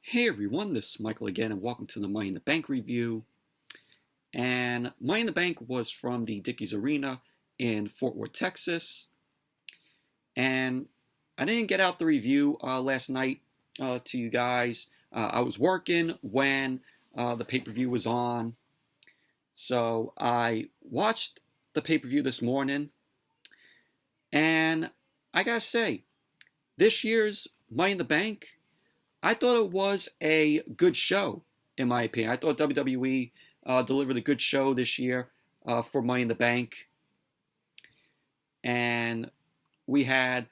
Hey everyone, this is Michael again, and welcome to the Money in the Bank review. And Money in the Bank was from the Dickies Arena in Fort Worth, Texas. And I didn't get out the review last night to you guys. I was working when the pay-per-view was on. So I watched the pay-per-view this morning. And I gotta say, this year's Money in the Bank, I thought it was a good show, in my opinion. I thought WWE delivered a good show this year for Money in the Bank. And we had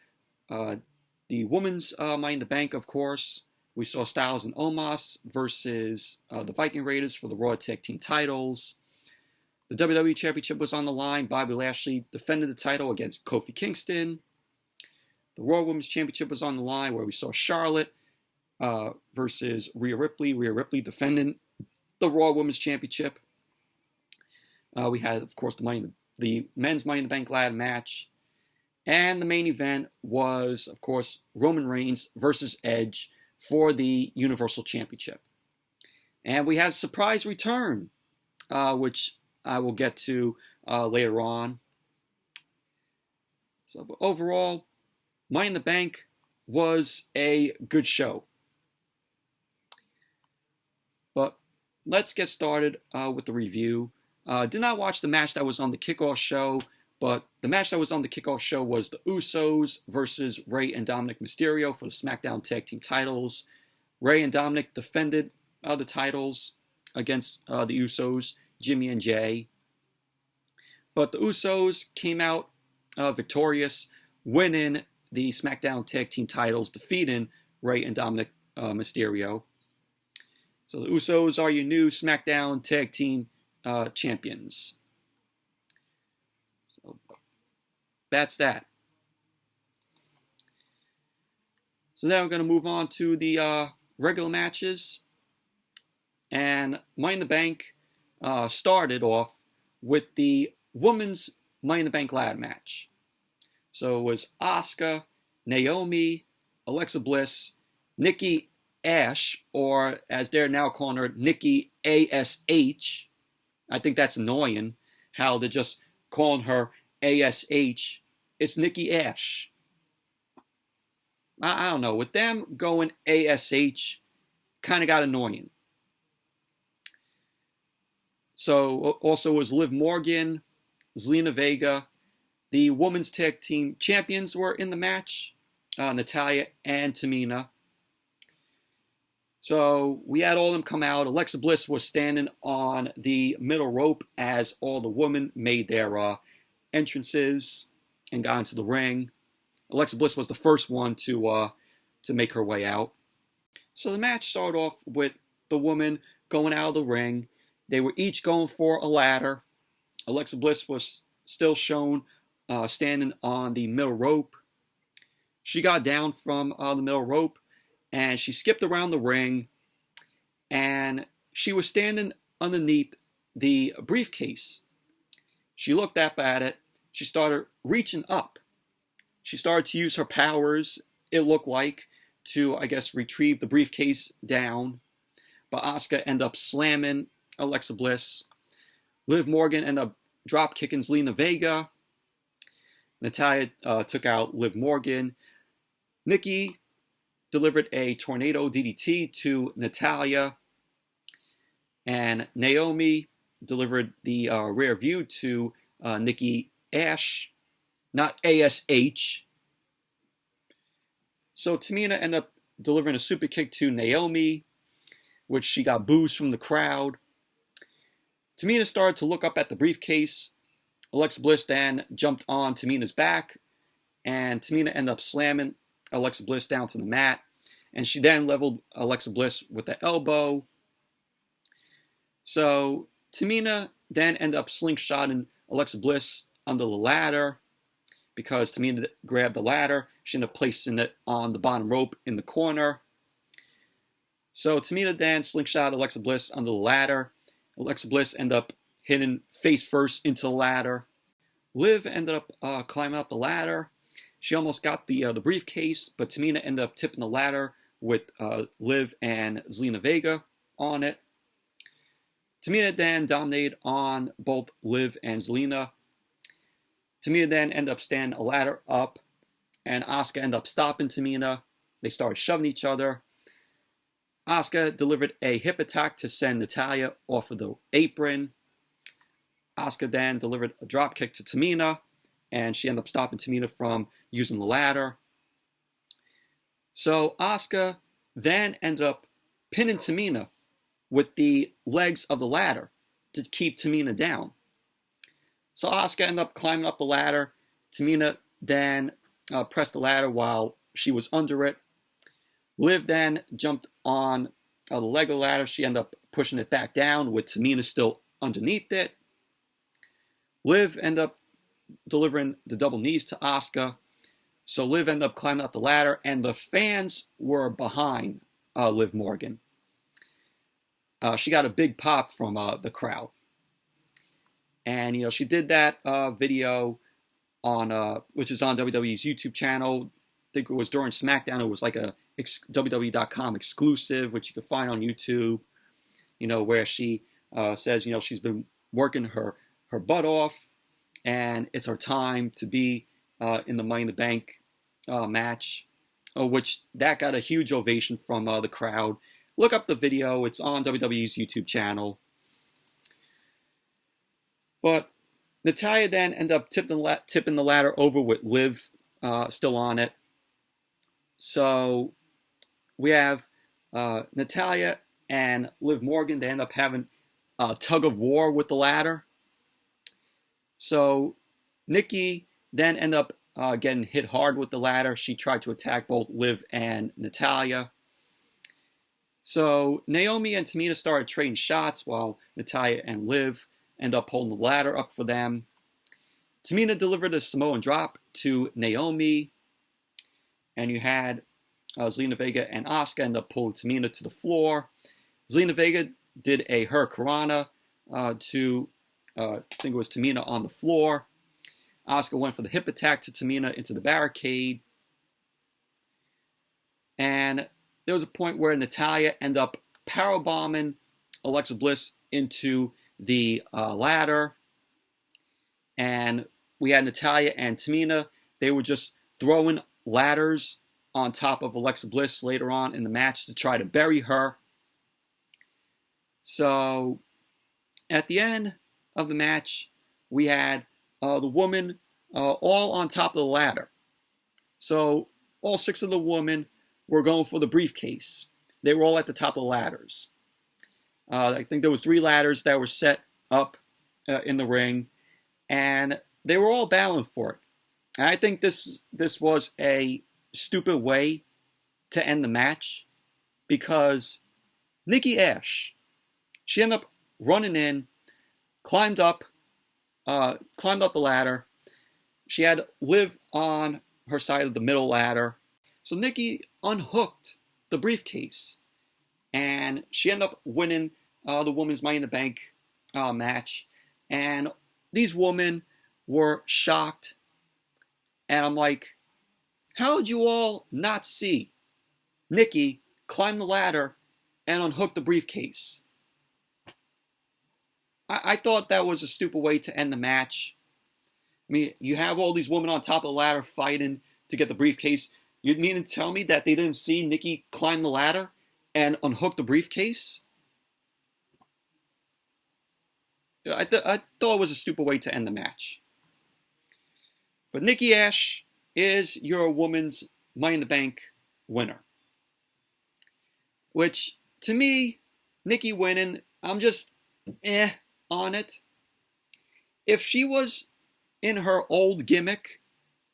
the women's Money in the Bank, of course. We saw Styles and Omos versus the Viking Raiders for the Raw Tag Team titles. The WWE Championship was on the line. Bobby Lashley defended the title against Kofi Kingston. The Raw Women's Championship was on the line, where we saw Charlotte versus Rhea Ripley. Rhea Ripley defending the Raw Women's Championship. We had, of course, the men's Money in the Bank ladder match. And the main event was, of course, Roman Reigns versus Edge for the Universal Championship. And we had a surprise return, which I will get to later on. So overall, Money in the Bank was a good show. But let's get started with the review. Did not watch the match that was on the Kickoff Show, but the match that was on the Kickoff Show was the Usos versus Rhea and Dominik Mysterio for the SmackDown Tag Team titles. Rhea and Dominik defended the titles against the Usos, Jimmy and Jay. But the Usos came out victorious, winning the SmackDown Tag Team titles, defeating Rhea and Dominik Mysterio. So the Usos are your new SmackDown Tag Team champions. So that's that. So now we're going to move on to the regular matches. And Money in the Bank started off with the women's Money in the Bank ladder match. So it was Asuka, Naomi, Alexa Bliss, Nikki A.S.H, or as they're now calling her, Nikki A.S.H. I think that's annoying, how they're just calling her A.S.H. It's Nikki A.S.H. I don't know. With them going A.S.H, kind of got annoying. So also was Liv Morgan, Zelina Vega. The women's tag team champions were in the match, Natalya and Tamina. So we had all of them come out. Alexa Bliss was standing on the middle rope as all the women made their entrances and got into the ring. Alexa Bliss was the first one to make her way out. So the match started off with the women going out of the ring. They were each going for a ladder. Alexa Bliss was still shown standing on the middle rope. She got down from the middle rope and she skipped around the ring, and she was standing underneath the briefcase. She looked up at it. She started reaching up. She started to use her powers, it looked like, to, I guess, retrieve the briefcase down. But Asuka ended up slamming Alexa Bliss. Liv Morgan ended up drop kicking Zelina Vega. Natalya took out Liv Morgan. Nikki delivered a tornado DDT to Natalya. And Naomi delivered the rear view to Nikki A.S.H, not A.S.H. So Tamina ended up delivering a super kick to Naomi, which she got boos from the crowd. Tamina started to look up at the briefcase. Alexa Bliss then jumped on Tamina's back, and Tamina ended up slamming Alexa Bliss down to the mat, and she then leveled Alexa Bliss with the elbow. So Tamina then ended up slingshotting Alexa Bliss under the ladder. Because Tamina grabbed the ladder, she ended up placing it on the bottom rope in the corner. So Tamina then slingshot Alexa Bliss under the ladder. Alexa Bliss ended up hitting face first into the ladder. Liv ended up climbing up the ladder. She almost got the briefcase, but Tamina ended up tipping the ladder with Liv and Zelina Vega on it. Tamina then dominated on both Liv and Zelina. Tamina then ended up standing a ladder up, and Asuka ended up stopping Tamina. They started shoving each other. Asuka delivered a hip attack to send Natalya off of the apron. Asuka then delivered a drop kick to Tamina, and she ended up stopping Tamina from using the ladder. So Asuka then ended up pinning Tamina with the legs of the ladder to keep Tamina down. So Asuka ended up climbing up the ladder. Tamina then pressed the ladder while she was under it. Liv then jumped on the leg of the ladder. She ended up pushing it back down with Tamina still underneath it. Liv ended up delivering the double knees to Asuka. So Liv ended up climbing up the ladder, and the fans were behind Liv Morgan. She got a big pop from the crowd. And, she did that video on, which is on WWE's YouTube channel. I think it was during SmackDown. It was like a WWE.com exclusive, which you can find on YouTube, where she says, she's been working her butt off, and it's her time to be in the Money in the Bank match, which that got a huge ovation from the crowd. Look up the video. It's on WWE's YouTube channel. But Natalya then ended up tipping the ladder over with Liv still on it. So we have Natalya and Liv Morgan. They end up having a tug of war with the ladder. So Nikki then ended up getting hit hard with the ladder. She tried to attack both Liv and Natalya. So Naomi and Tamina started trading shots while Natalya and Liv end up holding the ladder up for them. Tamina delivered a Samoan drop to Naomi. And you had Zelina Vega and Asuka end up pulling Tamina to the floor. Zelina Vega did a Hurricanrana to, I think it was Tamina on the floor. Asuka went for the hip attack to Tamina into the barricade. And there was a point where Natalya ended up powerbombing Alexa Bliss into the ladder. And we had Natalya and Tamina. They were just throwing ladders on top of Alexa Bliss later on in the match to try to bury her. So at the end of the match, we had the women all on top of the ladder. So all 6 of the women were going for the briefcase. They were all at the top of the ladders. I think there was 3 ladders that were set up in the ring, and they were all battling for it. And I think this was a stupid way to end the match, because Nikki A.S.H, she ended up running in, climbed up the ladder. She had Liv on her side of the middle ladder. So Nikki unhooked the briefcase, and she ended up winning the Women's Money in the Bank match. And these women were shocked. And I'm like, how did you all not see Nikki climb the ladder and unhook the briefcase? I thought that was a stupid way to end the match. I mean, you have all these women on top of the ladder fighting to get the briefcase. You mean to tell me that they didn't see Nikki climb the ladder and unhook the briefcase? I thought it was a stupid way to end the match. But Nikki A.S.H is your Women's Money in the Bank winner. Which, to me, Nikki winning, I'm just on it. If she was in her old gimmick,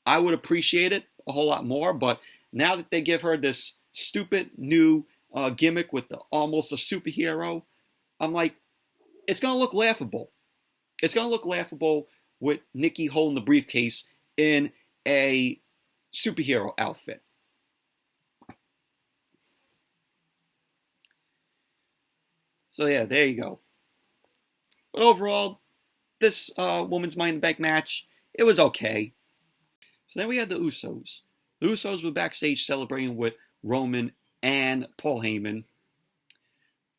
I would appreciate it a whole lot more. But now that they give her this stupid new gimmick with almost a superhero, I'm like, it's going to look laughable. It's going to look laughable with Nikki holding the briefcase in a superhero outfit. So yeah, there you go. But overall, this Women's Money in the Bank match, it was okay. So then we had the Usos. The Usos were backstage celebrating with Roman and Paul Heyman.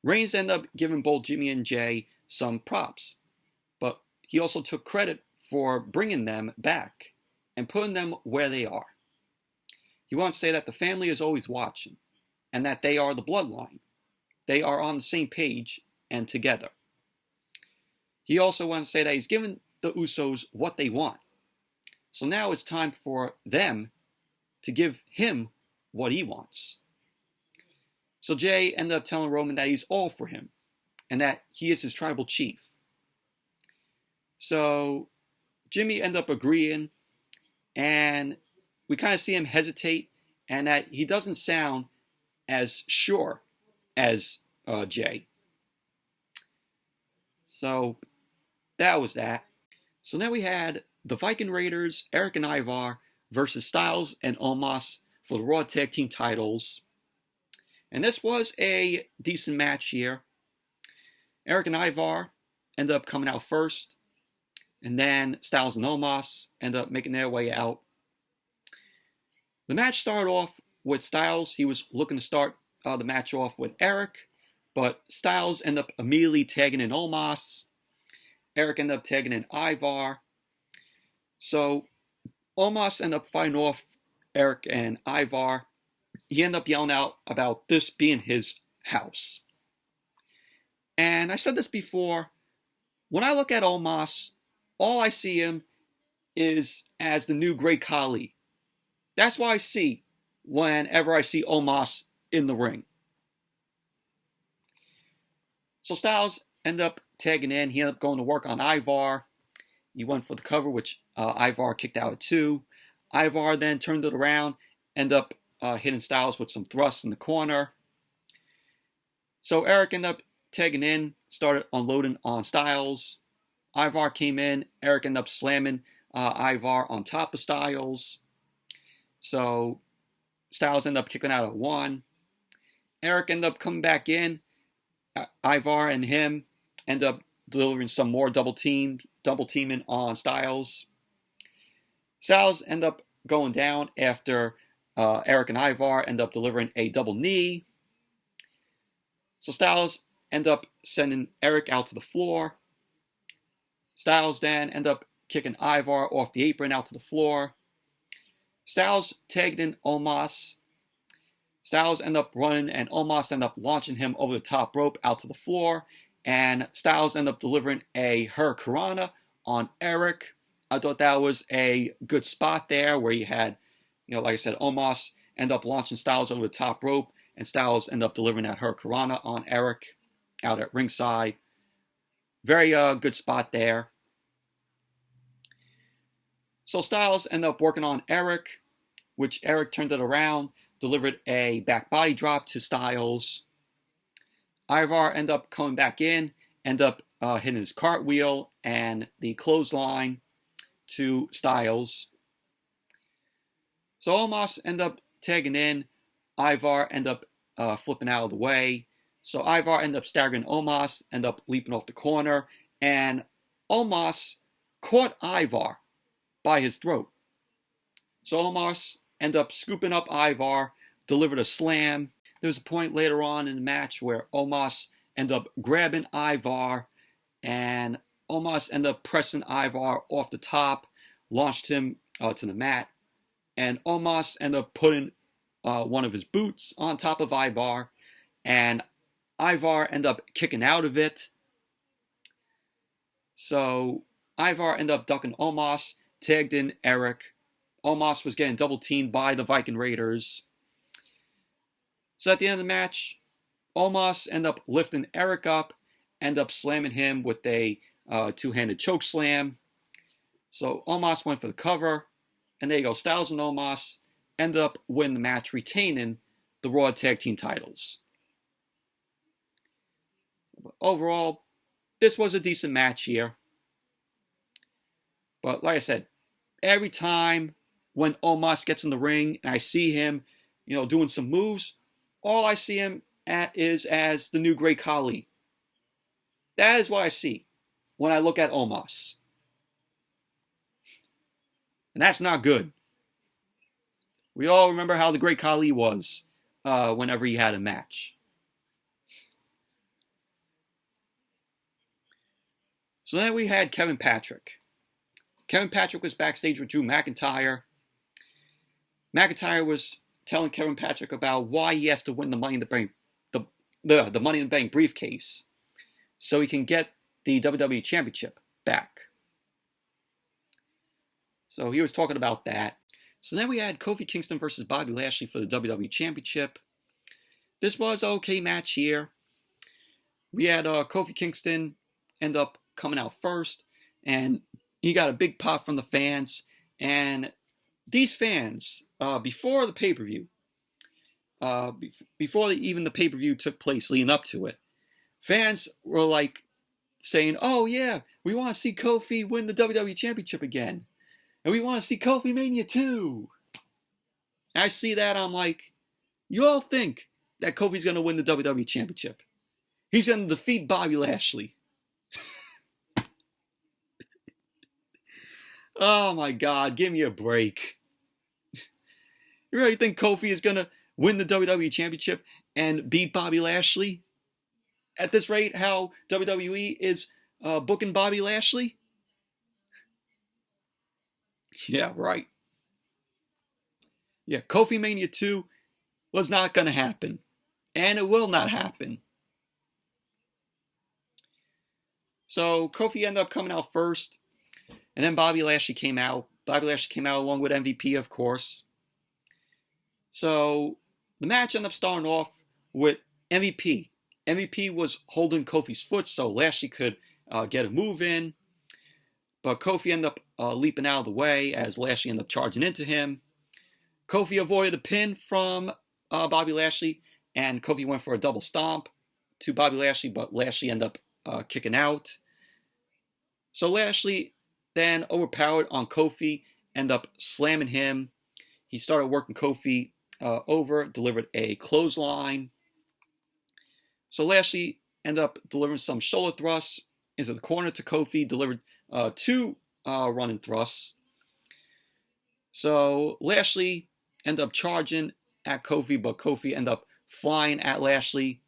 Reigns ended up giving both Jimmy and Jay some props, but he also took credit for bringing them back and putting them where they are. He wanted to say that the family is always watching and that they are the bloodline. They are on the same page and together. He also wanted to say that he's given the Usos what they want. So now it's time for them to give him what he wants. So Jay ended up telling Roman that he's all for him and that he is his tribal chief. So Jimmy ended up agreeing, and we kind of see him hesitate and that he doesn't sound as sure as Jay. So that was that. So then we had the Viking Raiders, Eric and Ivar, versus Styles and Omos for the Raw Tag Team titles. And this was a decent match here. Eric and Ivar ended up coming out first. And then Styles and Omos ended up making their way out. The match started off with Styles. He was looking to start the match off with Eric. But Styles ended up immediately tagging in Omos. Eric ended up tagging in Ivar. So Omos ended up fighting off Eric and Ivar. He ended up yelling out about this being his house. And I said this before. When I look at Omos, all I see him is as the new Great Khali. That's what I see whenever I see Omos in the ring. So Styles ended up tagging in. He ended up going to work on Ivar. He went for the cover, which Ivar kicked out at 2. Ivar then turned it around, ended up hitting Styles with some thrusts in the corner. So Eric ended up tagging in, started unloading on Styles. Ivar came in. Eric ended up slamming Ivar on top of Styles. So Styles ended up kicking out at 1. Eric ended up coming back in. Ivar and him ended up delivering some more double teaming on Styles. Styles ended up going down after Eric and Ivar ended up delivering a double knee. So Styles ended up sending Eric out to the floor. Styles then ended up kicking Ivar off the apron out to the floor. Styles tagged in Omos. Styles ended up running and Omos ended up launching him over the top rope out to the floor. And Styles ended up delivering a Hurricanrana on Eric. I thought that was a good spot there where you had, like I said, Omos end up launching Styles over the top rope, and Styles end up delivering that Hurricanrana on Eric out at ringside. Very good spot there. So Styles ended up working on Eric, which Eric turned it around, delivered a back body drop to Styles. Ivar ended up coming back in, ended up hitting his cartwheel and the clothesline to Styles. So Omos ended up tagging in. Ivar ended up flipping out of the way. So Ivar ended up staggering Omos, ended up leaping off the corner, and Omos caught Ivar by his throat. So Omos ended up scooping up Ivar, delivered a slam. There was a point later on in the match where Omos ended up grabbing Ivar, and Omos ended up pressing Ivar off the top, launched him to the mat, and Omos ended up putting one of his boots on top of Ivar, and Ivar ended up kicking out of it. So Ivar ended up ducking Omos, tagged in Eric. Omos was getting double teamed by the Viking Raiders. So at the end of the match, Omos ended up lifting Eric up, ended up slamming him with a two-handed choke slam. So Omos went for the cover, and there you go. Styles and Omos ended up winning the match, retaining the Raw Tag Team titles. But overall, this was a decent match here. But like I said, every time when Omos gets in the ring and I see him, doing some moves, all I see him is as the new Great Khali. That is what I see when I look at Omos. And that's not good. We all remember how the Great Khali was. whenever he had a match. So then we had Kevin Patrick. Kevin Patrick was backstage with Drew McIntyre. McIntyre was telling Kevin Patrick about why he has to win the Money in the Bank, the Money in the Bank briefcase, so he can get the WWE Championship back. So he was talking about that. So then we had Kofi Kingston versus Bobby Lashley for the WWE Championship. This was an okay match here. We had Kofi Kingston end up coming out first, and he got a big pop from the fans. And these fans, before the pay-per-view, before even the pay-per-view took place leading up to it, fans were like saying, oh yeah, we want to see Kofi win the WWE Championship again. And we want to see Kofi Mania 2. And I see that, I'm like, you all think that Kofi's going to win the WWE Championship. He's going to defeat Bobby Lashley. Oh my God, give me a break. You really think Kofi is going to win the WWE Championship and beat Bobby Lashley? At this rate, how WWE is booking Bobby Lashley? Yeah, right. Yeah, Kofi Mania 2 was not going to happen. And it will not happen. So Kofi ended up coming out first. And then Bobby Lashley came out. Bobby Lashley came out along with MVP, of course. So the match ended up starting off with MVP. MVP was holding Kofi's foot so Lashley could get a move in. But Kofi ended up leaping out of the way as Lashley ended up charging into him. Kofi avoided a pin from Bobby Lashley, and Kofi went for a double stomp to Bobby Lashley, but Lashley ended up kicking out. So Lashley then overpowered on Kofi, ended up slamming him. He started working Kofi over, delivered a clothesline. So Lashley ended up delivering some shoulder thrusts into the corner to Kofi, delivered 2 running thrusts. So Lashley ended up charging at Kofi, but Kofi ended up flying at Lashley.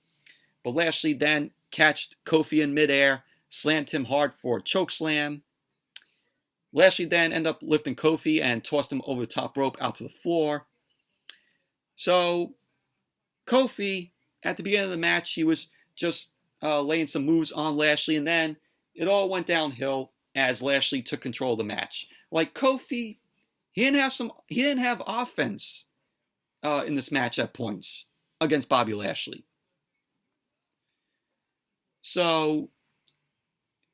But Lashley then catched Kofi in midair, slammed him hard for a choke slam. Lashley then ended up lifting Kofi and tossed him over the top rope out to the floor. So Kofi, at the beginning of the match, he was just laying some moves on Lashley, and then it all went downhill as Lashley took control of the match. Like Kofi, he didn't have offense in this match at points against Bobby Lashley. So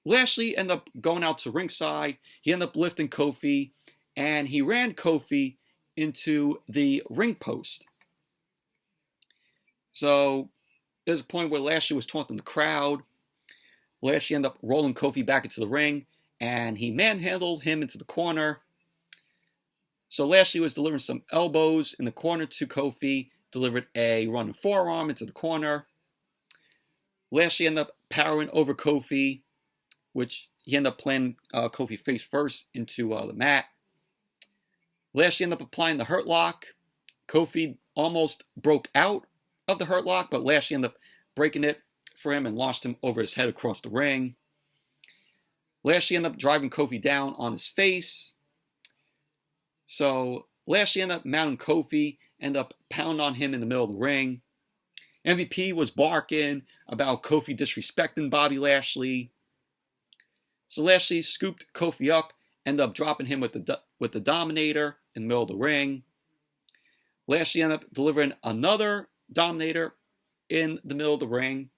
Lashley ended up going out to ringside. He ended up lifting Kofi, and he ran Kofi into the ring post. So there's a point where Lashley was taunting the crowd. Lashley ended up rolling Kofi back into the ring, and he manhandled him into the corner. So Lashley was delivering some elbows in the corner to Kofi, delivered a running forearm into the corner. Lashley ended up powering over Kofi, which he ended up planting Kofi face first into the mat. Lashley ended up applying the Hurt Lock. Kofi almost broke out of the Hurt Lock, but Lashley ended up breaking it for him and launched him over his head across the ring. Lashley ended up driving Kofi down on his face. So Lashley ended up mounting Kofi, ended up pounding on him in the middle of the ring. MVP was barking about Kofi disrespecting Bobby Lashley. So Lashley scooped Kofi up, ended up dropping him with the Dominator in the middle of the ring. Lashley ended up delivering another Dominator in the middle of the ring.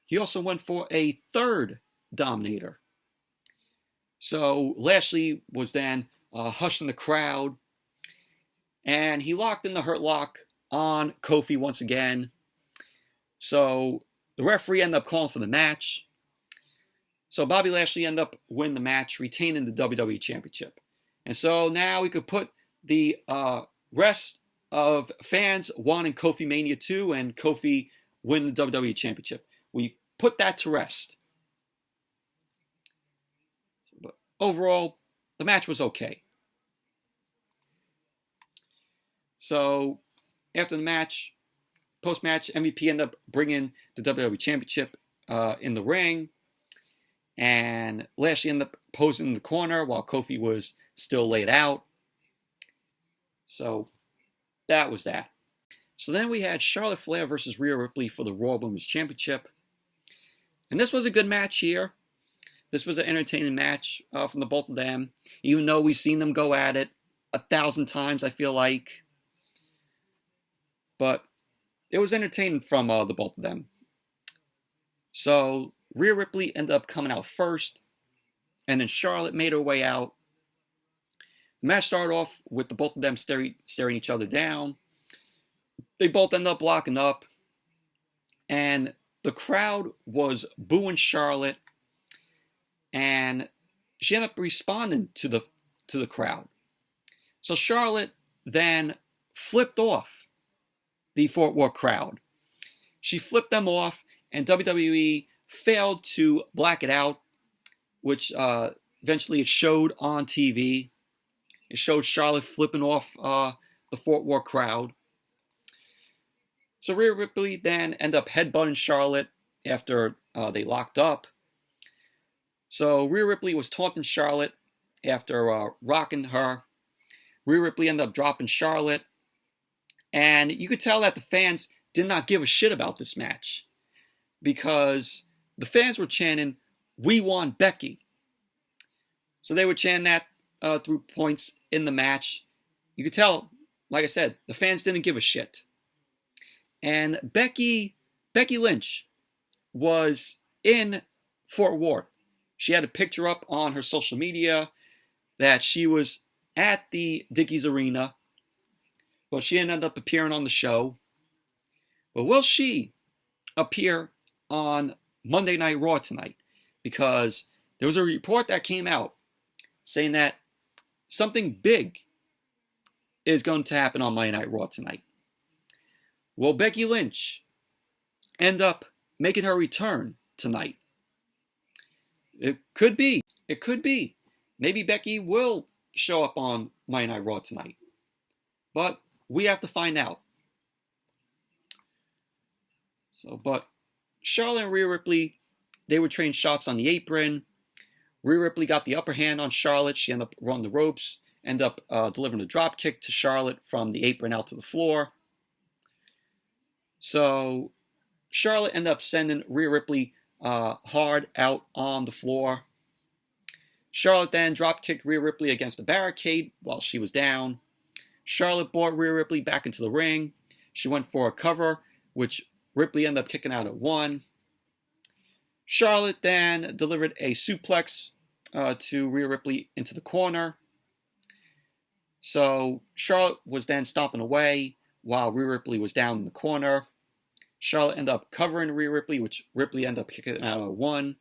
He also went for a third Dominator. So Lashley was then hushing the crowd, and he locked in the Hurt Lock on Kofi once again. So the referee ended up calling for the match. So Bobby Lashley ended up winning the match, retaining the WWE Championship. And so now we could put the rest of fans wanting Kofi Mania 2 and Kofi win the WWE Championship. We put that to rest. But overall, the match was okay. So after the match, Post-match, MVP ended up bringing the WWE Championship in the ring. And Lashley ended up posing in the corner while Kofi was still laid out. So that was that. So then we had Charlotte Flair versus Rhea Ripley for the Raw Women's Championship. And this was a good match here. This was an entertaining match from the both of them. Even though we've seen them go at it 1,000 times, I feel like. But it was entertaining from the both of them. So Rhea Ripley ended up coming out first. And then Charlotte made her way out. The match started off with the both of them staring each other down. They both ended up locking up. And the crowd was booing Charlotte. And she ended up responding to the crowd. So Charlotte then flipped off the Fort Worth crowd. She flipped them off, and WWE failed to black it out, which eventually it showed on TV. It showed Charlotte flipping off the Fort Worth crowd. So Rhea Ripley then ended up headbutting Charlotte after they locked up. So Rhea Ripley was taunting Charlotte after rocking her. Rhea Ripley ended up dropping Charlotte. And you could tell that the fans did not give a shit about this match. Because the fans were chanting, "We want Becky." So they were chanting that through points in the match. You could tell, like I said, the fans didn't give a shit. And Becky Lynch was in Fort Worth. She had a picture up on her social media that she was at the Dickies Arena. Well, she ended up appearing on the show. But will she appear on Monday Night Raw tonight? Because there was a report that came out saying that something big is going to happen on Monday Night Raw tonight. Will Becky Lynch end up making her return tonight? It could be. It could be. Maybe Becky will show up on Monday Night Raw tonight. But we have to find out. But Charlotte and Rhea Ripley, they were trading shots on the apron. Rhea Ripley got the upper hand on Charlotte. She ended up running the ropes. Ended up delivering a drop kick to Charlotte from the apron out to the floor. So Charlotte ended up sending Rhea Ripley hard out on the floor. Charlotte then drop kicked Rhea Ripley against the barricade while she was down. Charlotte brought Rhea Ripley back into the ring. She went for a cover, which Ripley ended up kicking out at 1. Charlotte then delivered a suplex to Rhea Ripley into the corner. So Charlotte was then stomping away while Rhea Ripley was down in the corner. Charlotte ended up covering Rhea Ripley, which Ripley ended up kicking out at 1.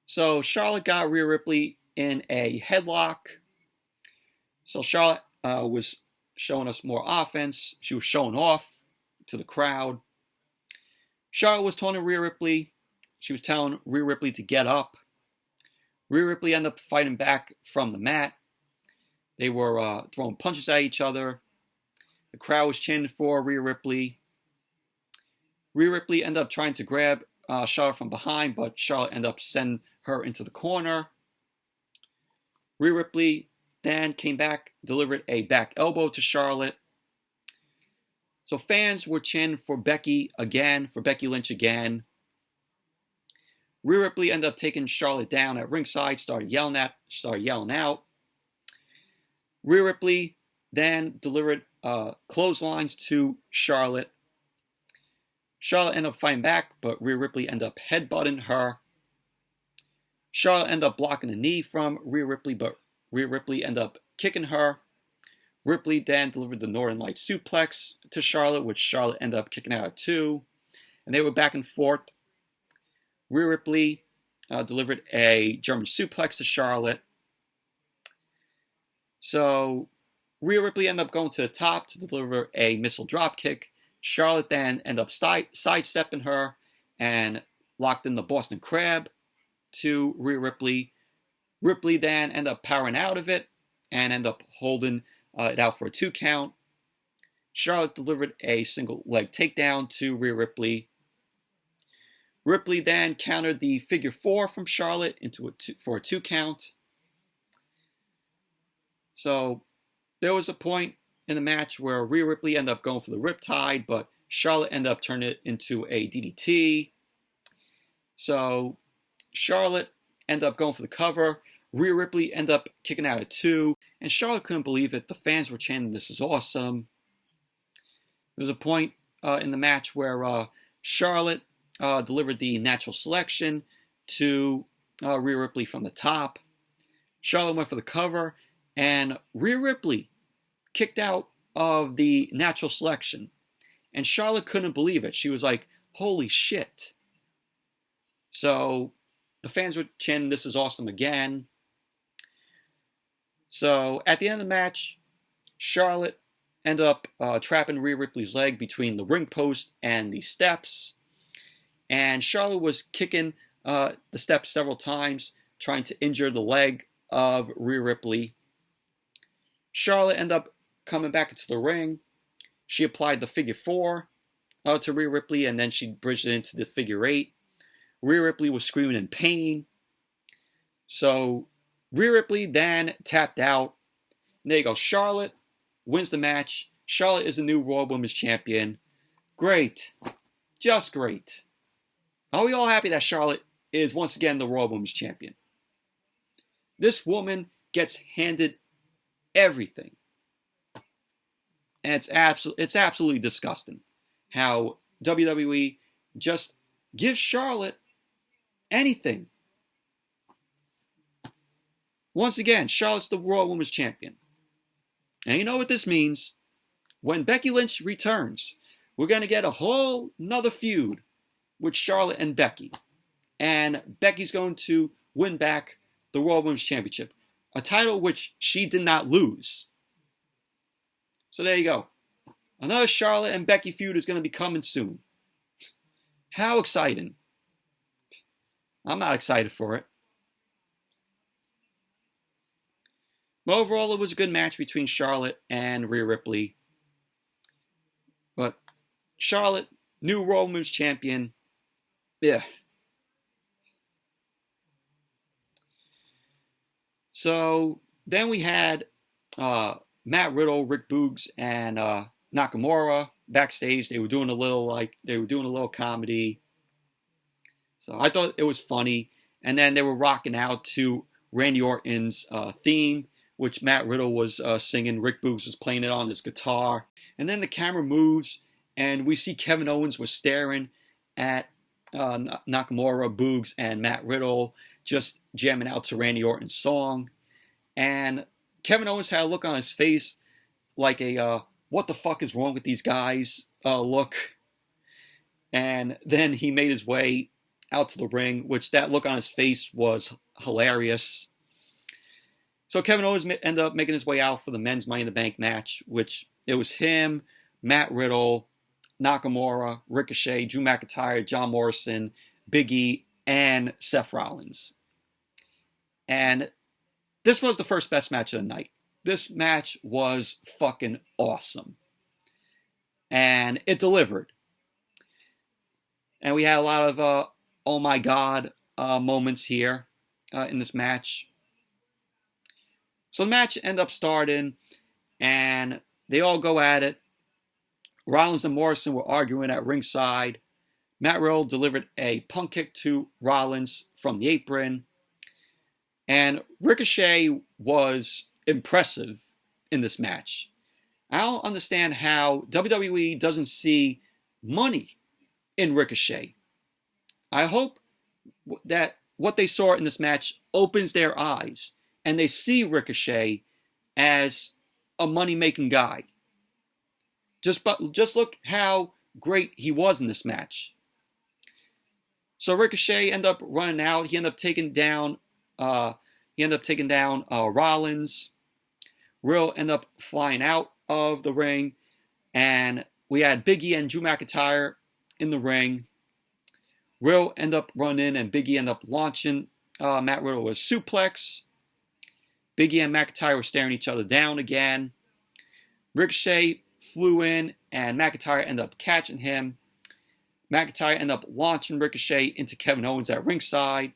So Charlotte got Rhea Ripley in a headlock. So Charlotte was showing us more offense. She was showing off to the crowd. Charlotte was taunting Rhea Ripley. She was telling Rhea Ripley to get up. Rhea Ripley ended up fighting back from the mat. They were throwing punches at each other. The crowd was chanting for Rhea Ripley. Rhea Ripley ended up trying to grab Charlotte from behind, but Charlotte ended up sending her into the corner. Rhea Ripley then came back, delivered a back elbow to Charlotte. So fans were chanting for Becky again, for Becky Lynch again. Rhea Ripley ended up taking Charlotte down at ringside, started yelling out. Rhea Ripley then delivered clotheslines to Charlotte. Charlotte ended up fighting back, but Rhea Ripley ended up headbutting her. Charlotte ended up blocking a knee from Rhea Ripley, but Rhea Ripley ended up kicking her. Ripley then delivered the Northern Light suplex to Charlotte, which Charlotte ended up kicking out at 2. And they were back and forth. Rhea Ripley delivered a German suplex to Charlotte. So Rhea Ripley ended up going to the top to deliver a missile dropkick. Charlotte then ended up sidestepping her and locked in the Boston Crab to Rhea Ripley. Ripley then ended up powering out of it and ended up holding it out for a 2 count. Charlotte delivered a single leg takedown to Rhea Ripley. Ripley then countered the figure 4 from Charlotte for a 2 count. So there was a point in the match where Rhea Ripley ended up going for the Riptide, but Charlotte ended up turning it into a DDT. So Charlotte ended up going for the cover. Rhea Ripley ended up kicking out at 2, and Charlotte couldn't believe it. The fans were chanting, "This is awesome." There was a point in the match where Charlotte delivered the natural selection to Rhea Ripley from the top. Charlotte went for the cover, and Rhea Ripley kicked out of the natural selection. And Charlotte couldn't believe it. She was like, "Holy shit." So the fans were chanting, "This is awesome" again. So at the end of the match, Charlotte ended up trapping Rhea Ripley's leg between the ring post and the steps. And Charlotte was kicking the steps several times, trying to injure the leg of Rhea Ripley. Charlotte ended up coming back into the ring. She applied the figure 4 to Rhea Ripley, and then she bridged it into the figure 8. Rhea Ripley was screaming in pain. So Rhea Ripley then tapped out. And there you go. Charlotte wins the match. Charlotte is the new Raw Women's Champion. Great. Just great. Are we all happy that Charlotte is once again the Raw Women's Champion? This woman gets handed everything. And it's absolutely disgusting how WWE just gives Charlotte anything. Once again, Charlotte's the Raw Women's Champion. And you know what this means? When Becky Lynch returns, we're going to get a whole nother feud with Charlotte and Becky. And Becky's going to win back the Raw Women's Championship, a title which she did not lose. So there you go. Another Charlotte and Becky feud is going to be coming soon. How exciting. I'm not excited for it. But overall, it was a good match between Charlotte and Rhea Ripley. But Charlotte, new Raw Women's Champion. Yeah. So then we had Matt Riddle, Rick Boogs, and Nakamura backstage. They were doing a little comedy. So I thought it was funny. And then they were rocking out to Randy Orton's theme, which Matt Riddle was singing. Rick Boogs was playing it on his guitar. And then the camera moves, and we see Kevin Owens was staring at Nakamura, Boogs, and Matt Riddle, just jamming out to Randy Orton's song. And Kevin Owens had a look on his face like a, what the fuck is wrong with these guys look. And then he made his way out to the ring, which that look on his face was hilarious. So Kevin Owens ended up making his way out for the men's Money in the Bank match, which it was him, Matt Riddle, Nakamura, Ricochet, Drew McIntyre, John Morrison, Big E, and Seth Rollins. And this was the first best match of the night. This match was fucking awesome. And it delivered. And we had a lot of, oh my God, moments here in this match. So the match ended up starting, and they all go at it. Rollins and Morrison were arguing at ringside. Matt Riddle delivered a punt kick to Rollins from the apron. And Ricochet was impressive in this match. I don't understand how WWE doesn't see money in Ricochet. I hope that what they saw in this match opens their eyes and they see Ricochet as a money-making guy. Just look how great he was in this match. So Ricochet ended up running out. He ended up taking down Rollins. Riddle ended up flying out of the ring, and we had Big E and Drew McIntyre in the ring. Riddle ended up running, and Big E ended up launching Matt Riddle with a suplex. Big E and McIntyre were staring each other down again. Ricochet flew in, and McIntyre ended up catching him. McIntyre ended up launching Ricochet into Kevin Owens at ringside.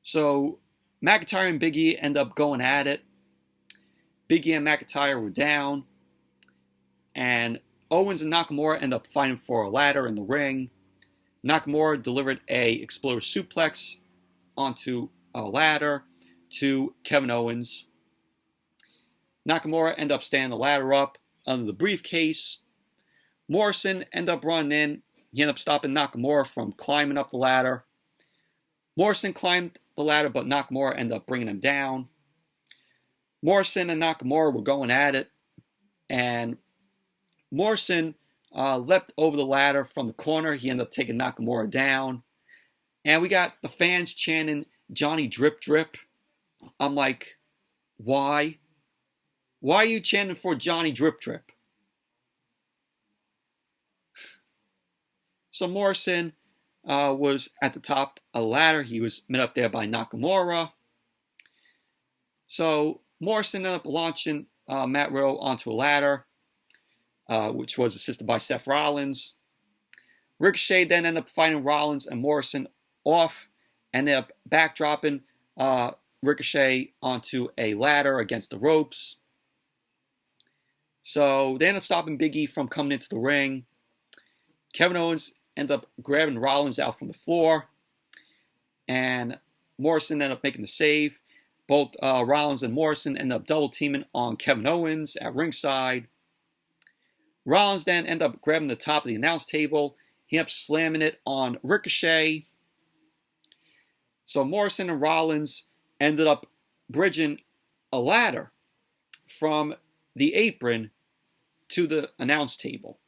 So McIntyre and Big E end up going at it. Big E and McIntyre were down. And Owens and Nakamura end up fighting for a ladder in the ring. Nakamura delivered a exploder suplex onto a ladder to Kevin Owens. Nakamura ended up standing the ladder up under the briefcase. Morrison ended up running in. He ended up stopping Nakamura from climbing up the ladder. Morrison climbed the ladder, but Nakamura ended up bringing him down. Morrison and Nakamura were going at it, and Morrison leapt over the ladder from the corner. He ended up taking Nakamura down. And we got the fans chanting, "Johnny Drip Drip." I'm like, why? Why are you chanting for Johnny Drip Drip? So Morrison was at the top of the ladder. He was met up there by Nakamura. So Morrison ended up launching Matt Riddle onto a ladder, which was assisted by Seth Rollins. Ricochet then ended up fighting Rollins and Morrison off, and ended up backdropping Ricochet onto a ladder against the ropes. So they ended up stopping Big E from coming into the ring. Kevin Owens ended up grabbing Rollins out from the floor, and Morrison ended up making the save. Both Rollins and Morrison ended up double teaming on Kevin Owens at ringside. Rollins then ended up grabbing the top of the announce table. He ended up slamming it on Ricochet. So Morrison and Rollins ended up bridging a ladder from the apron to the announce table.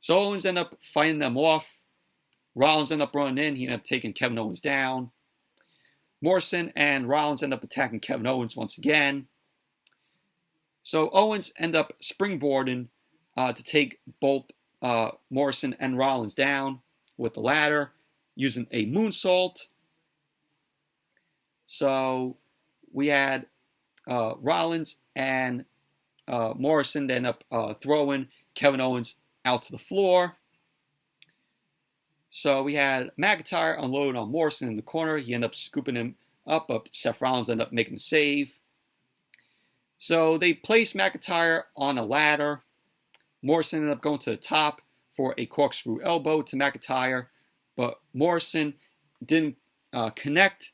So Owens ended up fighting them off. Rollins ended up running in. He ended up taking Kevin Owens down. Morrison and Rollins ended up attacking Kevin Owens once again. So Owens ended up springboarding to take both Morrison and Rollins down with the ladder using a moonsault. So we had Rollins and Morrison then up throwing Kevin Owens out to the floor. So we had McIntyre unloading on Morrison in the corner. He ended up scooping him up, but Seth Rollins ended up making the save. So they placed McIntyre on a ladder. Morrison ended up going to the top for a corkscrew elbow to McIntyre, but Morrison didn't connect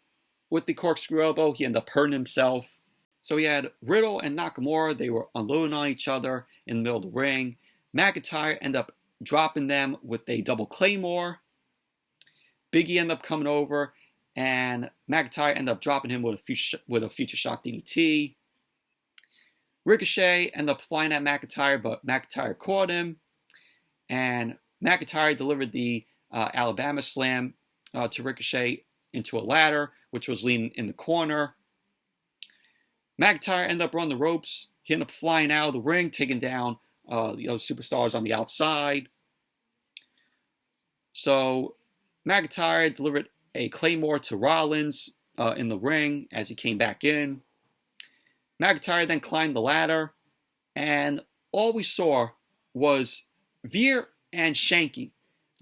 with the corkscrew elbow. He ended up hurting himself. So we had Riddle and Nakamura. They were unloading on each other in the middle of the ring. McIntyre ended up dropping them with a double claymore. Big E ended up coming over, and McIntyre ended up dropping him with a future shock DDT. Ricochet ended up flying at McIntyre, but McIntyre caught him, and McIntyre delivered the Alabama Slam to Ricochet into a ladder, which was leaning in the corner. McIntyre ended up running the ropes. He ended up flying out of the ring, taking down the other superstars on the outside. So McIntyre delivered a claymore to Rollins in the ring as he came back in. McIntyre then climbed the ladder, and all we saw was Veer and Shanky,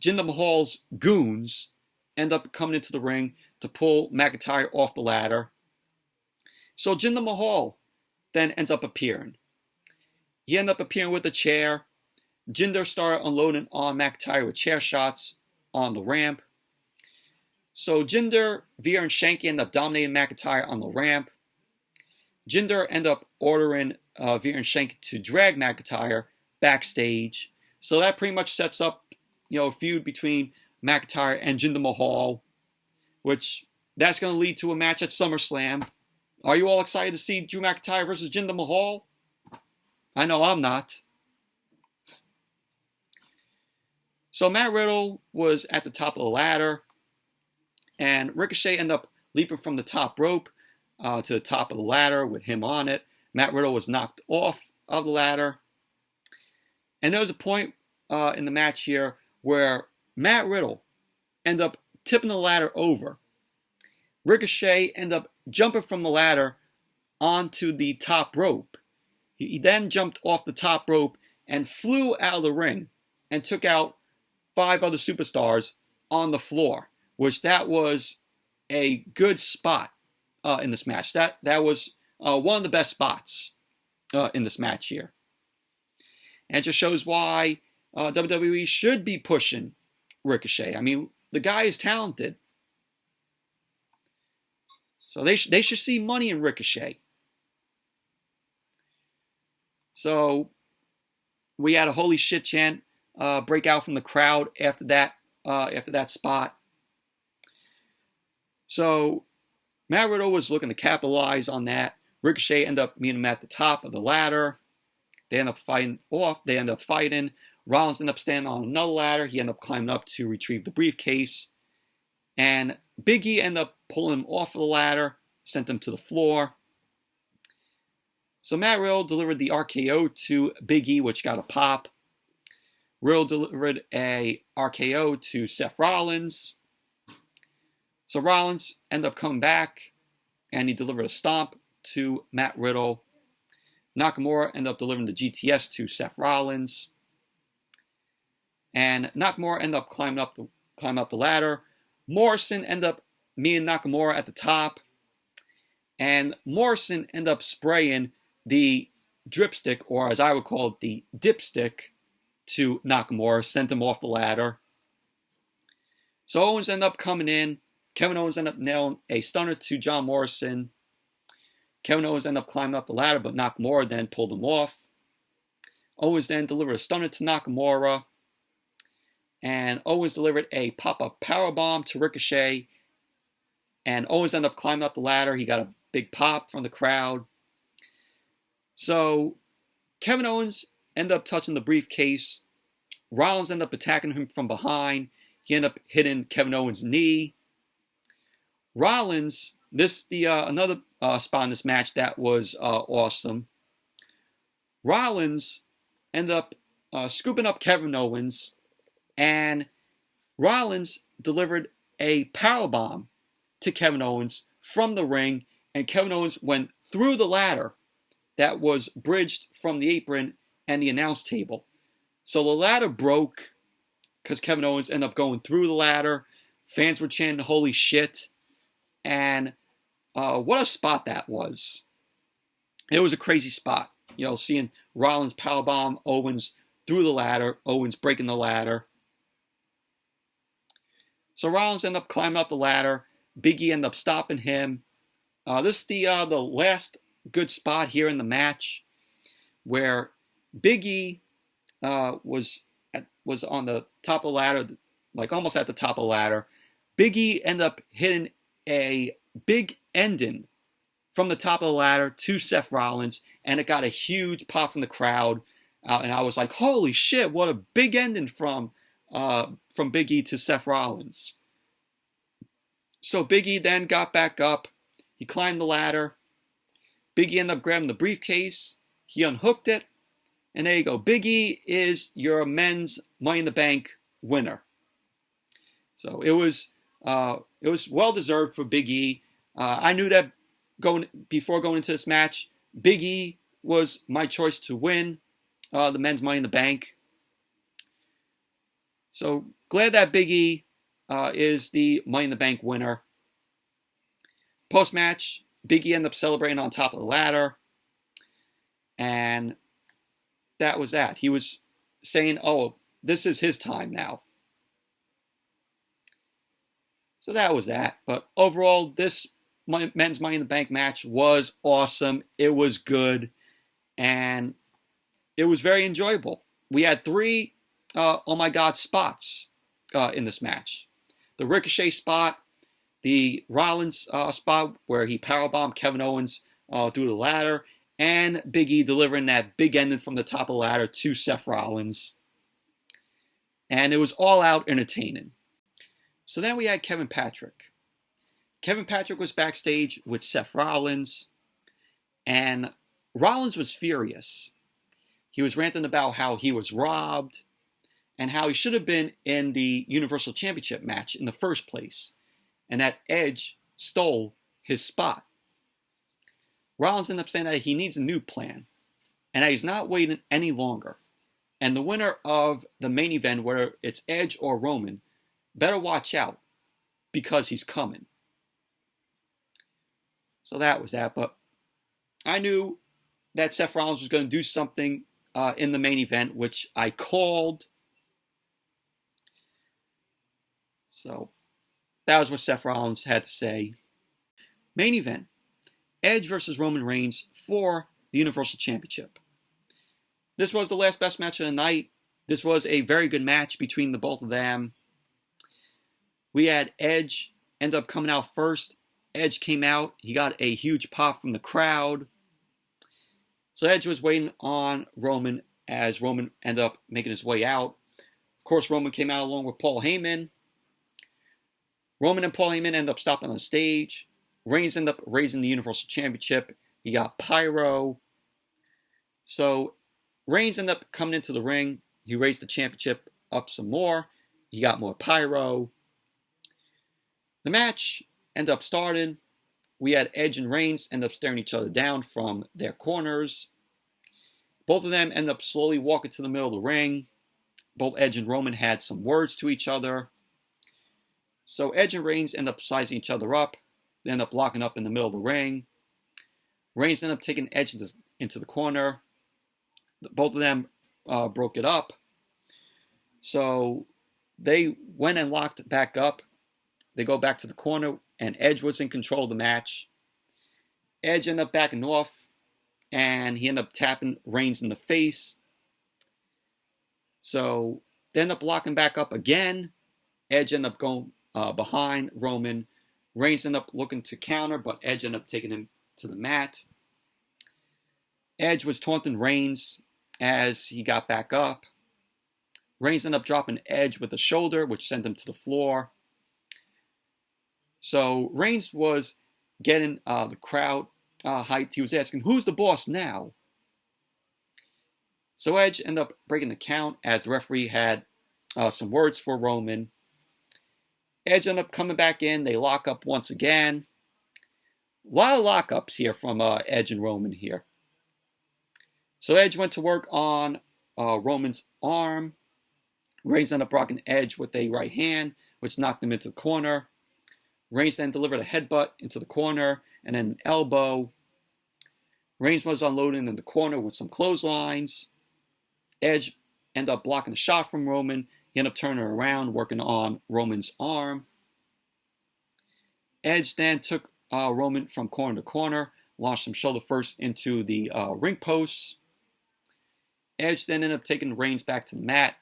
Jinder Mahal's goons, end up coming into the ring to pull McIntyre off the ladder. So Jinder Mahal then ends up appearing. He ended up appearing with a chair. Jinder started unloading on McIntyre with chair shots on the ramp. So Jinder, Veer, and Shanky end up dominating McIntyre on the ramp. Jinder ended up ordering Veer and Shanky to drag McIntyre backstage. So that pretty much sets up, a feud between McIntyre and Jinder Mahal, which that's going to lead to a match at SummerSlam. Are you all excited to see Drew McIntyre versus Jinder Mahal? I know I'm not. So Matt Riddle was at the top of the ladder, and Ricochet ended up leaping from the top rope to the top of the ladder with him on it. Matt Riddle was knocked off of the ladder. And there was a point in the match here where Matt Riddle ended up tipping the ladder over. Ricochet ended up jumping from the ladder onto the top rope. He then jumped off the top rope and flew out of the ring and took out 5 other superstars on the floor, which that was a good spot in this match. That was one of the best spots in this match here. And it just shows why WWE should be pushing Ricochet. I mean, the guy is talented. So they should see money in Ricochet. So we had a holy shit chant break out from the crowd after that spot. So Matt Riddle was looking to capitalize on that. Ricochet ended up meeting him at the top of the ladder. They end up fighting. Rollins ended up standing on another ladder. He ended up climbing up to retrieve the briefcase. And Big E ended up pulling him off of the ladder, sent him to the floor. So Matt Riddle delivered the RKO to Big E, which got a pop. Riddle delivered a RKO to Seth Rollins. So Rollins ended up coming back, and he delivered a stomp to Matt Riddle. Nakamura ended up delivering the GTS to Seth Rollins. And Nakamura ended up climbing up the ladder. Morrison ended up meeting Nakamura at the top. And Morrison ended up spraying the dripstick, or as I would call it, the dipstick, to Nakamura, sent him off the ladder. So Owens ended up coming in. Kevin Owens ended up nailing a stunner to John Morrison. Kevin Owens ended up climbing up the ladder, but Nakamura then pulled him off. Owens then delivered a stunner to Nakamura. And Owens delivered a pop-up powerbomb to Ricochet. And Owens ended up climbing up the ladder. He got a big pop from the crowd. So Kevin Owens ended up touching the briefcase. Rollins ended up attacking him from behind. He ended up hitting Kevin Owens' knee. Rollins, another spot in this match that was awesome. Rollins ended up scooping up Kevin Owens, and Rollins delivered a powerbomb to Kevin Owens from the ring, and Kevin Owens went through the ladder that was bridged from the apron and the announce table. So the ladder broke because Kevin Owens ended up going through the ladder. Fans were chanting, "Holy shit." And what a spot that was. It was a crazy spot. You know, seeing Rollins powerbomb Owens through the ladder, Owens breaking the ladder. So Rollins ended up climbing up the ladder. Big E ended up stopping him. This is the last good spot here in the match, where Big E was on the top of the ladder, like almost at the top of the ladder. Big E ended up hitting a big ending from the top of the ladder to Seth Rollins, and it got a huge pop from the crowd. And I was like, "Holy shit! What a big ending from Big E to Seth Rollins." So Big E then got back up. He climbed the ladder. Big E ended up grabbing the briefcase. He unhooked it, and there you go. Big E is your men's Money in the Bank winner. So it was well deserved for Big E. I knew that before going into this match, Big E was my choice to win the men's Money in the Bank. So glad that Big E is the Money in the Bank winner. Post-match, Big E ended up celebrating on top of the ladder. And that was that. He was saying, "Oh, this is his time now." So that was that. But overall, this men's Money in the Bank match was awesome. It was good. And it was very enjoyable. We had 3 oh my god spots in this match. The Ricochet spot, the Rollins spot where he powerbombed Kevin Owens through the ladder, and Big E delivering that big ending from the top of the ladder to Seth Rollins. And it was all out entertaining. So then we had Kevin Patrick. Kevin Patrick was backstage with Seth Rollins, and Rollins was furious. He was ranting about how he was robbed and how he should have been in the Universal Championship match in the first place, and that Edge stole his spot. Rollins ended up saying that he needs a new plan. and he's not waiting any longer. And the winner of the main event, whether it's Edge or Roman, better watch out because he's coming. So that was that. But I knew that Seth Rollins was going to do something in the main event, which I called. So that was what Seth Rollins had to say. Main event, Edge versus Roman Reigns for the Universal Championship. This was the last best match of the night. This was a very good match between the both of them. We had Edge end up coming out first. Edge came out. He got a huge pop from the crowd. So Edge was waiting on Roman as Roman ended up making his way out. Of course, Roman came out along with Paul Heyman. Roman and Paul Heyman ended up stopping on the stage. Reigns ended up raising the Universal Championship. He got pyro. So Reigns ended up coming into the ring. He raised the championship up some more. He got more pyro. The match ended up starting. We had Edge and Reigns end up staring each other down from their corners. Both of them end up slowly walking to the middle of the ring. Both Edge and Roman had some words to each other. So Edge and Reigns end up sizing each other up. They end up locking up in the middle of the ring. Reigns end up taking Edge into the corner. Both of them broke it up. So they went and locked back up. They go back to the corner, and Edge was in control of the match. Edge ended up backing off, and he ended up tapping Reigns in the face. So they ended up locking back up again. Edge ended up going behind Roman. Reigns ended up looking to counter, but Edge ended up taking him to the mat. Edge was taunting Reigns as he got back up. Reigns ended up dropping Edge with a shoulder, which sent him to the floor. So Reigns was getting the crowd hyped. He was asking, "Who's the boss now?" So Edge ended up breaking the count as the referee had some words for Roman. Edge ended up coming back in. They lock up once again. A lot of lockups here from Edge and Roman here. So Edge went to work on Roman's arm. Reigns ended up rocking Edge with a right hand, which knocked him into the corner. Reigns then delivered a headbutt into the corner and then an elbow. Reigns was unloading in the corner with some clotheslines. Edge ended up blocking a shot from Roman. He ended up turning around, working on Roman's arm. Edge then took Roman from corner to corner, launched him shoulder first into the ring posts. Edge then ended up taking Reigns back to the mat,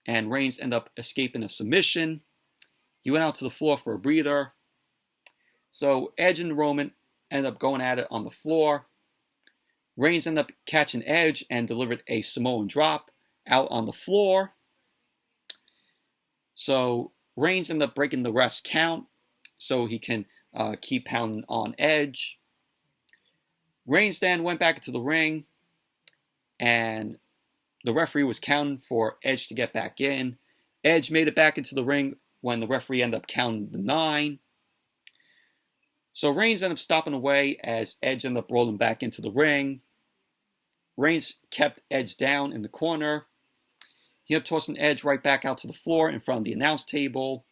and Reigns ended up escaping a submission. He went out to the floor for a breather. So Edge and Roman ended up going at it on the floor. Reigns ended up catching Edge and delivered a Samoan drop out on the floor. So Reigns ended up breaking the ref's count so he can keep pounding on Edge. Reigns then went back into the ring, and the referee was counting for Edge to get back in. Edge made it back into the ring when the referee ended up counting the 9. So Reigns ended up stopping away as Edge ended up rolling back into the ring. Reigns kept Edge down in the corner. He ended up tossing Edge right back out to the floor in front of the announce table.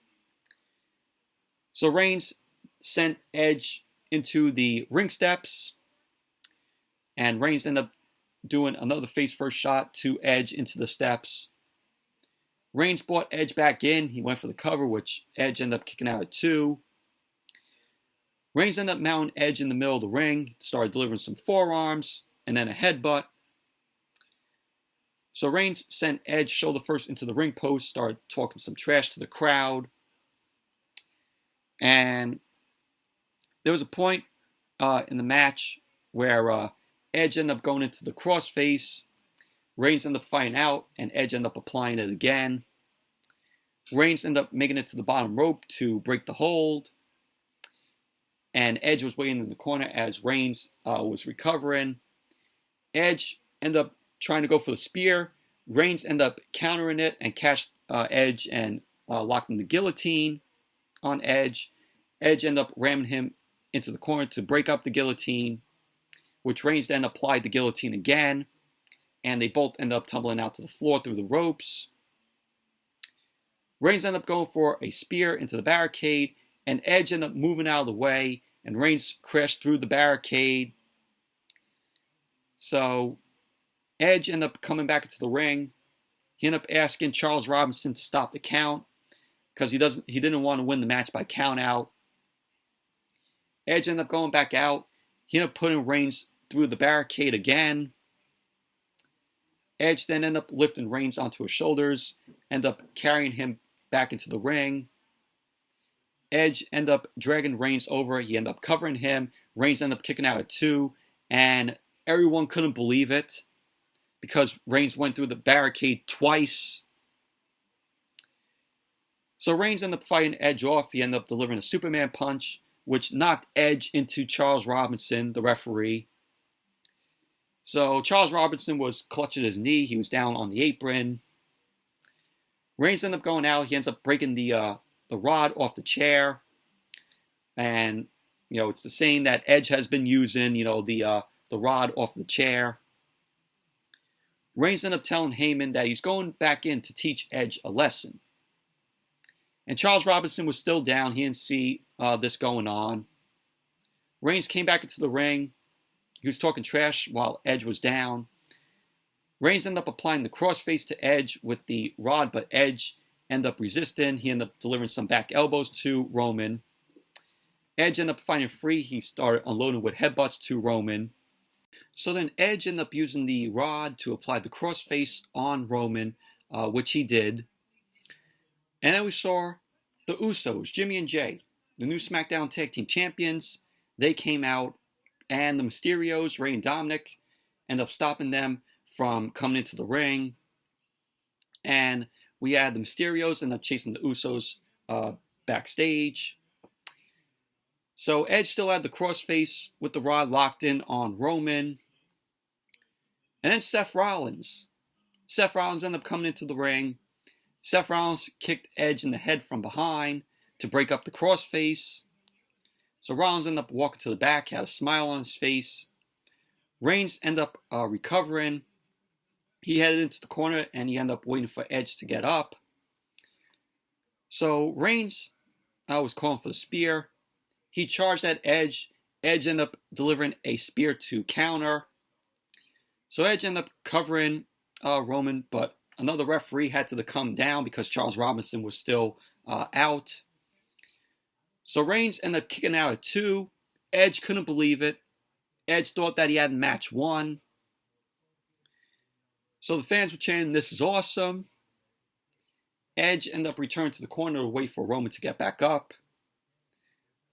So Reigns sent Edge into the ring steps, and Reigns ended up doing another face-first shot to Edge into the steps. Reigns brought Edge back in. He went for the cover, which Edge ended up kicking out at 2. Reigns ended up mounting Edge in the middle of the ring, started delivering some forearms, and then a headbutt. So Reigns sent Edge shoulder first into the ring post, started talking some trash to the crowd. And there was a point in the match where Edge ended up going into the crossface. Reigns ended up fighting out, and Edge ended up applying it again. Reigns ended up making it to the bottom rope to break the hold. And Edge was waiting in the corner as Reigns was recovering. Edge ended up trying to go for the spear. Reigns ended up countering it and catched Edge and locked in the guillotine on Edge. Edge ended up ramming him into the corner to break up the guillotine. which Reigns then applied the guillotine again, and they both end up tumbling out to the floor through the ropes. Reigns ended up going for a spear into the barricade, and Edge ended up moving out of the way, and Reigns crashed through the barricade. So Edge ended up coming back into the ring. He ended up asking Charles Robinson to stop the count because he didn't want to win the match by count out. Edge ended up going back out. He ended up putting Reigns through the barricade again. Edge then ended up lifting Reigns onto his shoulders, ended up carrying him back into the ring. Edge ended up dragging Reigns over. He ended up covering him. Reigns ended up kicking out at 2, and everyone couldn't believe it because Reigns went through the barricade twice. So Reigns ended up fighting Edge off. He ended up delivering a Superman punch, which knocked Edge into Charles Robinson, the referee. So Charles Robinson was clutching his knee. He was down on the apron. Reigns ended up going out. He ends up breaking the rod off the chair. And, it's the saying that Edge has been using, the rod off the chair. Reigns ended up telling Heyman that he's going back in to teach Edge a lesson. And Charles Robinson was still down. He didn't see this going on. Reigns came back into the ring. He was talking trash while Edge was down. Reigns ended up applying the crossface to Edge with the rod, but Edge ended up resisting. He ended up delivering some back elbows to Roman. Edge ended up finding free. He started unloading with headbutts to Roman. So then Edge ended up using the rod to apply the crossface on Roman, which he did. And then we saw the Usos, Jimmy and Jay, the new SmackDown Tag Team Champions. They came out, and the Mysterios, Rhea and Dominik, ended up stopping them from coming into the ring. And we had the Mysterios end up chasing the Usos backstage. So Edge still had the crossface with the rod locked in on Roman. And then Seth Rollins. Seth Rollins ended up coming into the ring. Seth Rollins kicked Edge in the head from behind to break up the crossface. So Rollins ended up walking to the back, had a smile on his face. Reigns ended up recovering. He headed into the corner and he ended up waiting for Edge to get up. So Reigns was calling for the spear. He charged at Edge. Edge ended up delivering a spear to counter. So Edge ended up covering Roman, but another referee had to come down because Charles Robinson was still out. So Reigns ended up kicking out at 2. Edge couldn't believe it. Edge thought that he had match 1. So the fans were chanting, "This is awesome." Edge ended up returning to the corner to wait for Roman to get back up.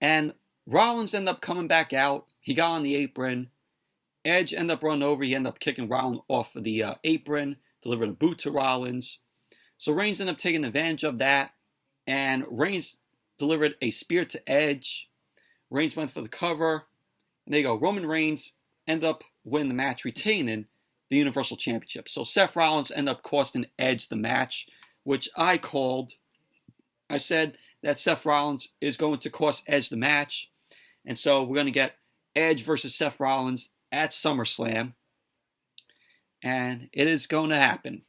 And Rollins ended up coming back out. He got on the apron. Edge ended up running over. He ended up kicking Rollins off of the apron, delivering a boot to Rollins. So Reigns ended up taking advantage of that. And Reigns delivered a spear to Edge. Reigns went for the cover. And there you go. Roman Reigns ended up winning the match, retaining the Universal Championship. So Seth Rollins ended up costing Edge the match, which I called. I said that Seth Rollins is going to cost Edge the match. And so we're going to get Edge versus Seth Rollins at SummerSlam. And it is going to happen.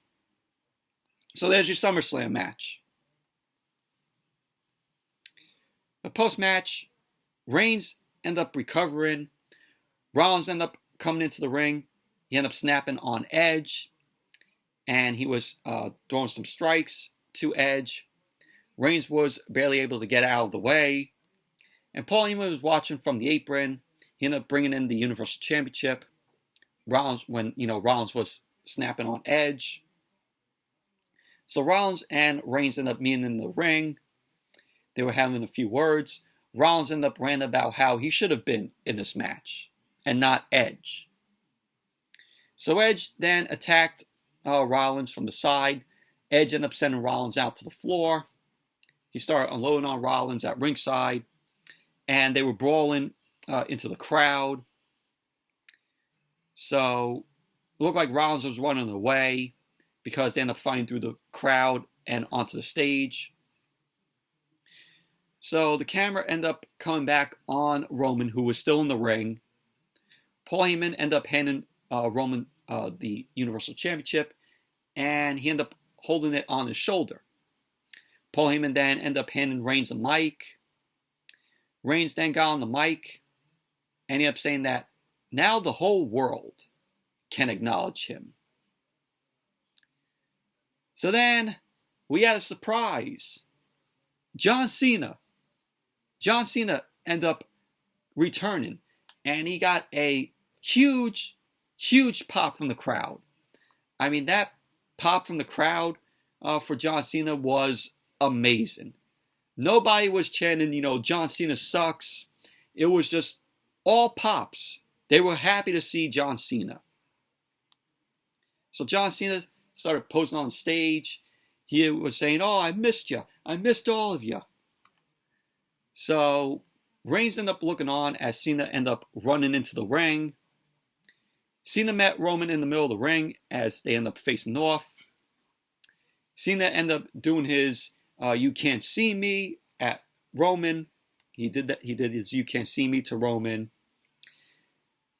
So there's your SummerSlam match. The post-match, Reigns ended up recovering. Rollins ended up coming into the ring. He ended up snapping on Edge. And he was throwing some strikes to Edge. Reigns was barely able to get out of the way. And Paul Heyman was watching from the apron. He ended up bringing in the Universal Championship. Rollins was snapping on Edge. So Rollins and Reigns ended up meeting in the ring. They were having a few words. Rollins ended up ranting about how he should have been in this match and not Edge. So Edge then attacked Rollins from the side. Edge ended up sending Rollins out to the floor. He started unloading on Rollins at ringside. And they were brawling into the crowd. So it looked like Rollins was running away because they ended up fighting through the crowd and onto the stage. So the camera ended up coming back on Roman, who was still in the ring. Paul Heyman ended up handing Roman the Universal Championship, and he ended up holding it on his shoulder. Paul Heyman then ended up handing Reigns the mic. Reigns then got on the mic, and he ended up saying that now the whole world can acknowledge him. So then we had a surprise. John Cena ended up returning, and he got a huge pop from the crowd. I mean, that pop from the crowd for John Cena was amazing. Nobody was chanting, John Cena sucks. It was just all pops. They were happy to see John Cena. So John Cena started posing on the stage. He was saying, "Oh, I missed you. I missed all of you." So Reigns ended up looking on as Cena ended up running into the ring. Cena met Roman in the middle of the ring as they ended up facing off. Cena ended up doing his "You can't see me" at Roman. He did that. He did his "You can't see me" to Roman.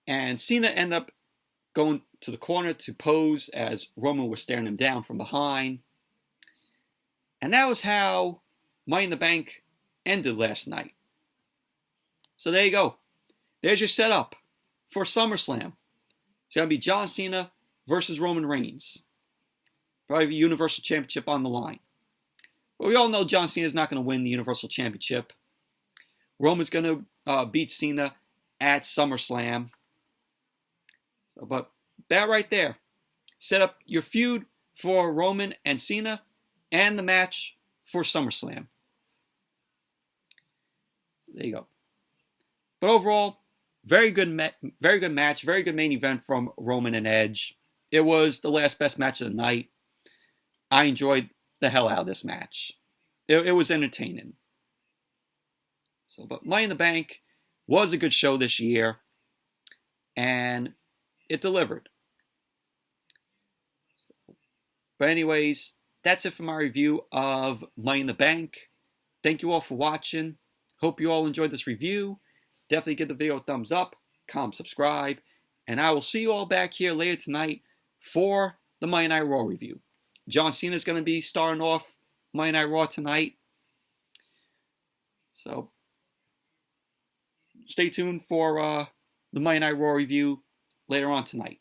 And Cena ended up going to the corner to pose as Roman was staring him down from behind. And that was how Money in the Bank ended last night. So there you go. There's your setup for SummerSlam. It's going to be John Cena versus Roman Reigns. Probably the Universal Championship on the line. But we all know John Cena is not going to win the Universal Championship. Roman's going to beat Cena at SummerSlam. But that right there set up your feud for Roman and Cena and the match for SummerSlam. So there you go. But overall, very good match, very good main event from Roman and Edge. It was the last best match of the night. I enjoyed the hell out of this match. It was entertaining. But Money in the Bank was a good show this year, and it delivered. But anyways, that's it for my review of Money in the Bank. Thank you all for watching. Hope you all enjoyed this review. Definitely give the video a thumbs up, comment, subscribe, and I will see you all back here later tonight for the Monday Night Raw review. John Cena is going to be starting off Monday Night Raw tonight. So stay tuned for the Monday Night Raw review later on tonight.